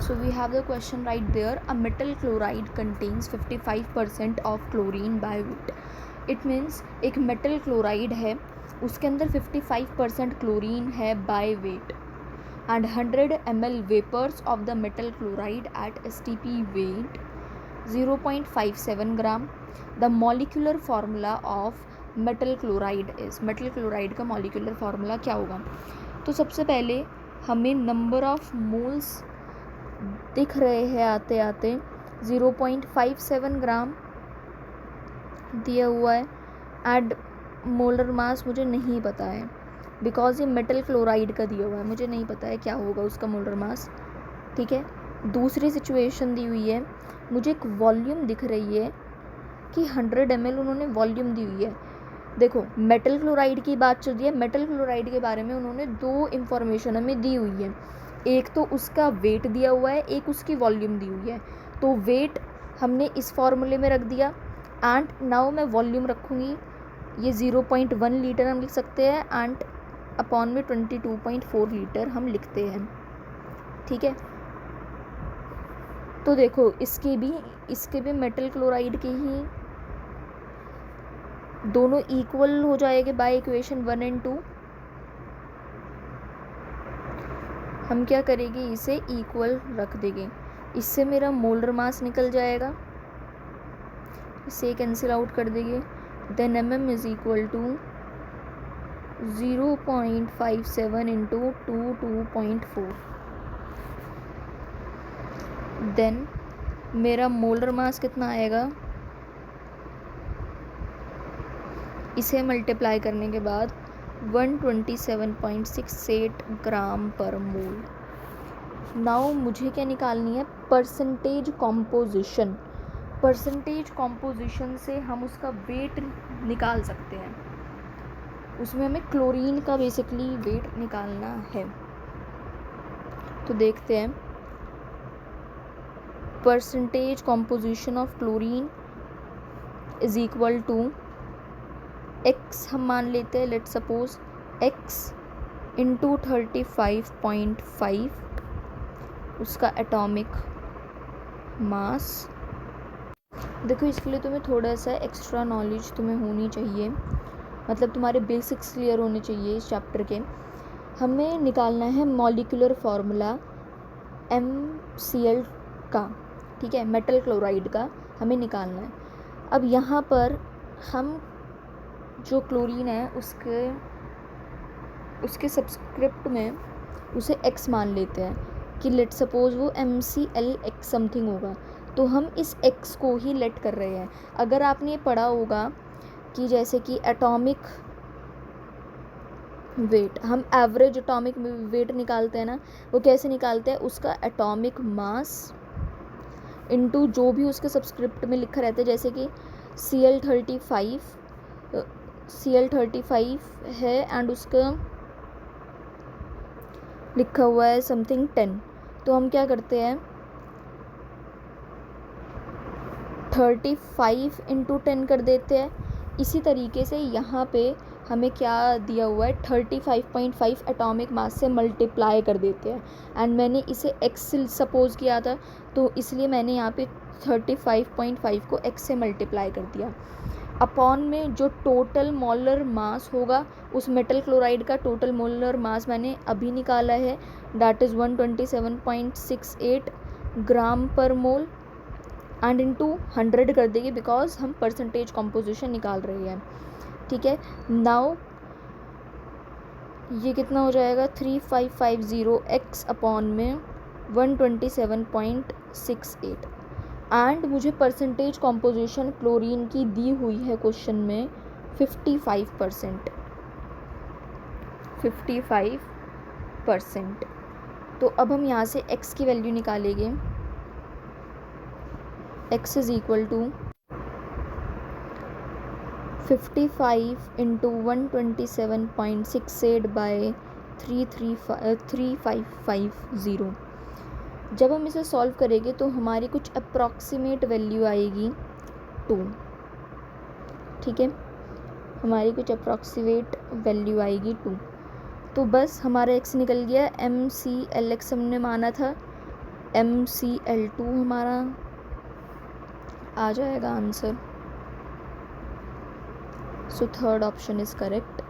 So we have the question right there. A metal chloride contains 55% of chlorine by weight. It means एक metal chloride है, उसके अंदर 55% chlorine है by weight, and 100 ml vapors of the metal chloride at STP weight 0.57 gram. The molecular formula of metal chloride is, metal chloride का molecular formula क्या होगा? तो सबसे पहले हमें नंबर ऑफ मोल्स दिख रहे हैं आते आते 0.57 ग्राम दिया हुआ है. एंड मोलर मास मुझे नहीं पता है बिकॉज ये मेटल क्लोराइड का दिया हुआ है, मुझे नहीं पता है क्या होगा उसका मोलर मास. ठीक है. दूसरी सिचुएशन दी हुई है, मुझे एक वॉल्यूम दिख रही है कि 100 ml उन्होंने वॉल्यूम दी हुई है. देखो मेटल क्लोराइड की बात चल रही है. मेटल क्लोराइड के बारे में उन्होंने दो इन्फॉर्मेशन हमें दी हुई है, एक तो उसका वेट दिया हुआ है, एक उसकी वॉल्यूम दी हुई है. तो वेट हमने इस फॉर्मूले में रख दिया एंड नाउ मैं वॉल्यूम रखूँगी. ये 0.1 लीटर हम लिख सकते हैं एंड अपॉन में 22.4 लीटर हम लिखते हैं. ठीक है. तो देखो इसके भी मेटल क्लोराइड के ही दोनों इक्वल हो जाएंगे बाय इक्वेशन 1 एंड 2. हम क्या करेंगे, इसे इक्वल रख देंगे. इससे मेरा मोलर मास निकल जाएगा, इसे कैंसिल आउट कर देंगे. Then mm is equal to 0.57 into 2.4. Then मेरा मोलर मास कितना आएगा, इसे मल्टीप्लाई करने के बाद 127.68 ग्राम पर मोल. नाउ मुझे क्या निकालनी है, परसेंटेज कॉम्पोजिशन. परसेंटेज कॉम्पोजिशन से हम उसका वेट निकाल सकते हैं. उसमें हमें क्लोरीन का बेसिकली वेट निकालना है. तो देखते हैं. Percentage composition of chlorine is equal to x हम मान लेते हैं, लेट सपोज x इंटू 35.5 उसका एटॉमिक मास. देखो इसके लिए तुम्हें थोड़ा सा एक्स्ट्रा नॉलेज तुम्हें होनी चाहिए, मतलब तुम्हारे बेसिक्स क्लियर होने चाहिए इस चैप्टर के. हमें निकालना है मॉलिक्यूलर फार्मूला MCl का. ठीक है, मेटल क्लोराइड का हमें निकालना है. अब यहाँ पर हम जो क्लोरीन है उसके सब्सक्रिप्ट में उसे x मान लेते हैं कि लेट सपोज वो MClX समथिंग होगा. तो हम इस x को ही लेट कर रहे हैं. अगर आपने ये पढ़ा होगा कि जैसे कि एटॉमिक वेट, हम एवरेज एटॉमिक वेट निकालते हैं ना, वो कैसे निकालते हैं, उसका एटॉमिक मास इनटू जो भी उसके सब्सक्रिप्ट में लिखा रहता है. जैसे कि Cl35 है एंड उसका लिखा हुआ है समथिंग 10. तो हम क्या करते हैं, 35 इंटू 10 कर देते हैं. इसी तरीके से यहाँ पे हमें क्या दिया हुआ है, 35.5 एटॉमिक मास से मल्टीप्लाई कर देते हैं. एंड मैंने इसे x सपोज किया था, तो इसलिए मैंने यहाँ पे 35.5 को x से मल्टीप्लाई कर दिया. अपॉन में जो टोटल मोलर मास होगा, उस मेटल क्लोराइड का टोटल मोलर मास मैंने अभी निकाला है, दैट इज़ 127.68 ग्राम पर मोल एंड इनटू 100 कर देंगे बिकॉज हम परसेंटेज कॉम्पोजिशन निकाल रहे हैं. ठीक है. नाउ ये कितना हो जाएगा, 3550x अपॉन में 127.68. एंड मुझे परसेंटेज कॉम्पोजिशन क्लोरीन की दी हुई है क्वेश्चन में 55%. तो अब हम यहाँ से x की वैल्यू निकालेंगे. x is equal to 55 into 127.68 by 3550. जब हम इसे सॉल्व करेंगे तो हमारी कुछ अप्रॉक्सीमेट वैल्यू आएगी 2. ठीक है, हमारी कुछ अप्रॉक्सीमेट वैल्यू आएगी 2. तो बस हमारा x निकल गया. MClX हमने माना था MCl2 हमारा आ जाएगा answer. So third option is correct.